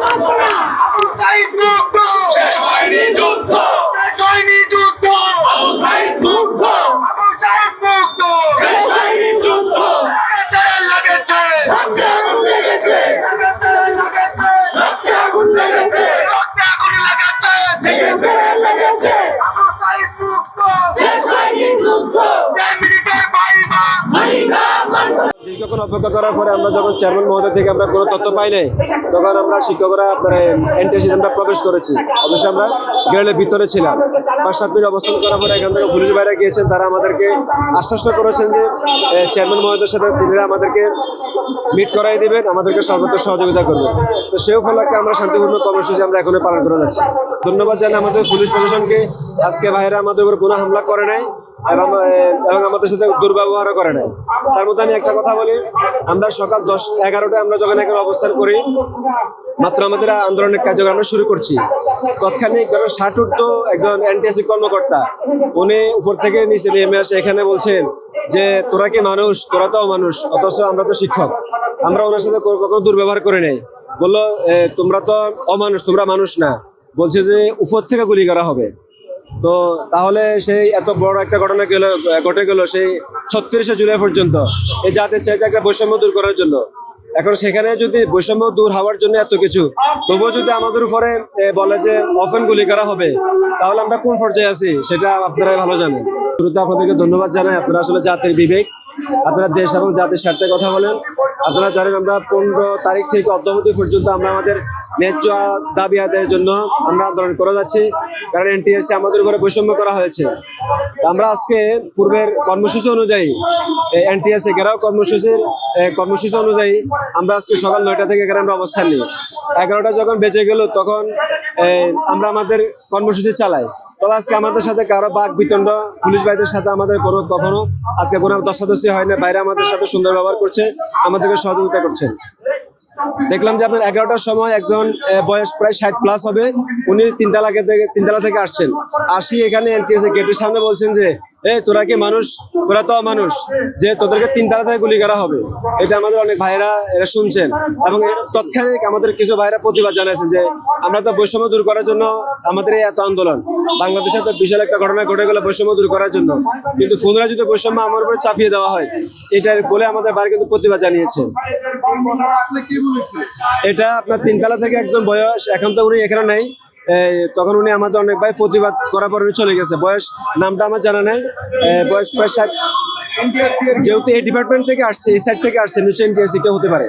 আবু সাইদ মুক্ত, হয়নি যুদ্ধ, হয়নি যুদ্ধ, আবু সাইদ মুক্ত, আবু সাইদ মুক্ত, হয়নি যুদ্ধ, লেগেছে, রক্তে আগুন লেগেছে, রক্তে আগুন লেগেছে, রক্তে আগুন লেগেছে, লেগেছে, লেগেছে, আবু সাইদ মুক্ত, হয়নি যুদ্ধ, মিনিটের বাইবা, মানিনা মানব। দীর্ঘক্ষণ অপেক্ষা করার পরে আমরা যখন চেয়ারম্যান মহোদয় থেকে আমরা কোনো তথ্য পাই নাই, তখন আমরা শিক্ষকরা আপনার এনটিএসি আমরা প্রবেশ করেছি। অবশ্যই আমরা গ্রামের ভিতরে ছিলাম। 5-7 মিনিট অবস্থান করার পরে এখান থেকে পুলিশ বাইরে গিয়েছেন। তারা আমাদেরকে আশ্বস্ত করেছেন যে চেয়ারম্যান মহোদয়ের সাথে তিনিরা আমাদেরকে মিট করাই দেবেন, আমাদেরকে সর্বোচ্চ সহযোগিতা করবেন। তো সেই উপলক্ষে আমরা শান্তিপূর্ণ কর্মসূচি আমরা এখনো পালন করে যাচ্ছি। ধন্যবাদ জানাই আমাদের পুলিশ প্রশাসনকে। আজকে ভাইরা আমাদের উপর কোনো হামলা করে নাই এবং আমাদের সাথে দুর্ব্যবহারও করে নাই। তার মধ্যে আমি একটা কথা বলি, আমরা সকাল 10-11টায় আমরা যখন এখানে অবস্থান করি, মাত্র আমাদের আন্দোলনের কার্যক্রম আমরা শুরু করছি, তৎক্ষণিক কারণ ষাটুর্ধ একজন এনটিএসসি কর্মকর্তা উনি উপর থেকে নিচে নেমে আসে এখানে বলছেন যে তোরা কি মানুষ, তোরা তো মানুষ, অথচ আমরা তো শিক্ষক। আমরা ওনার সাথে কখনো দুর্ব্যবহার করে নেই। বললো তোমরা তো অমানুষ, তোমরা মানুষ না। বলছে যে উপর থেকে গুলি করা হবে। তো তাহলে সেই এত বড় একটা ঘটনা ঘটে গেল সেই 36শে জুলাই পর্যন্ত, এই জাতির চাইছে একটা বৈষম্য দূর করার জন্য। এখন সেখানে যদি বৈষম্য দূর হওয়ার জন্য এত কিছু, তবুও যদি আমাদের উপরে বলে যে অফেন গুলি করা হবে, তাহলে আমরা কোন পর্যায়ে আছি সেটা আপনারাই ভালো জানেন। শুরুতে আপনাদেরকে ধন্যবাদ জানাই। আপনারা আসলে জাতির বিবেক, আপনারা দেশ এবং জাতির স্বার্থে কথা বলেন। আপনারা জানেন আমরা 15 তারিখ থেকে অদ্যাবধি পর্যন্ত আমরা আমাদের ন্যায্য দাবি আদায়ের জন্য আমরা আন্দোলন করে যাচ্ছি, কারণ এনটিএসসি আমাদের উপরে বৈষম্য করা হয়েছে। আমরা আজকে পূর্বের কর্মসূচি অনুযায়ী এনটিএসসি ঘেরাও কর্মসূচি অনুযায়ী আমরা আজকে সকাল 9টা থেকে এখানে আমরা অবস্থান নিই। 11টা যখন বেজে গেল তখন আমরা আমাদের কর্মসূচি চালাই। তবে আজকে আমাদের সাথে কারো বাক বিতণ্ড, পুলিশ ভাইদের সাথে আমাদের কখনো আজকে কোনো দস্তাদস্তি হয় না। বাইরে আমাদের সাথে সুন্দর ব্যবহার করছে, আমাদেরকে সহযোগিতা করছেন। দেখলাম যে আপনার 11টার সময় একজন বয়স প্রায় 60+ হবে, উনি তিনতলা থেকে আসছেন। আসি এখানে এনটিএসসি গেটের সামনে বলছেন যে তোরা কি মানুষ, তোরা তো মানুষ, যে তোদেরকে 3তলা থেকে গুলি করা হবে। এটা আমাদের অনেক ভাইরা এরা শুনছেন এবং তৎক্ষণিক আমাদের কিছু ভাইরা প্রতিবাদ জানাইছেন যে আমরা তো বৈষম্য দূর করার জন্য আমাদের এই এত আন্দোলন। বাংলাদেশে তো বিশাল একটা ঘটনা ঘটে গেল বৈষম্য দূর করার জন্য, কিন্তু পুনরায় যদি বৈষম্য আমার উপরে চাপিয়ে দেওয়া হয়, এটা বলে আমাদের ভাই কিন্তু প্রতিবাদ জানিয়েছে। এটা আপনার 3তলা থেকে একজন বয়স, এখন তো উনি এখানে নাই, তখন উনি আমাদের অনেক ভাই প্রতিবাদ করার পর উনি চলে গেছে। বয়স নামটা আমার জানা নাই, বয়স প্রায় 60। যেহেতু এই ডিপার্টমেন্ট থেকে আসছে, এই সাইড থেকে আসছে, নিশ্চয়ই এনটিএসসি কেউ হতে পারে।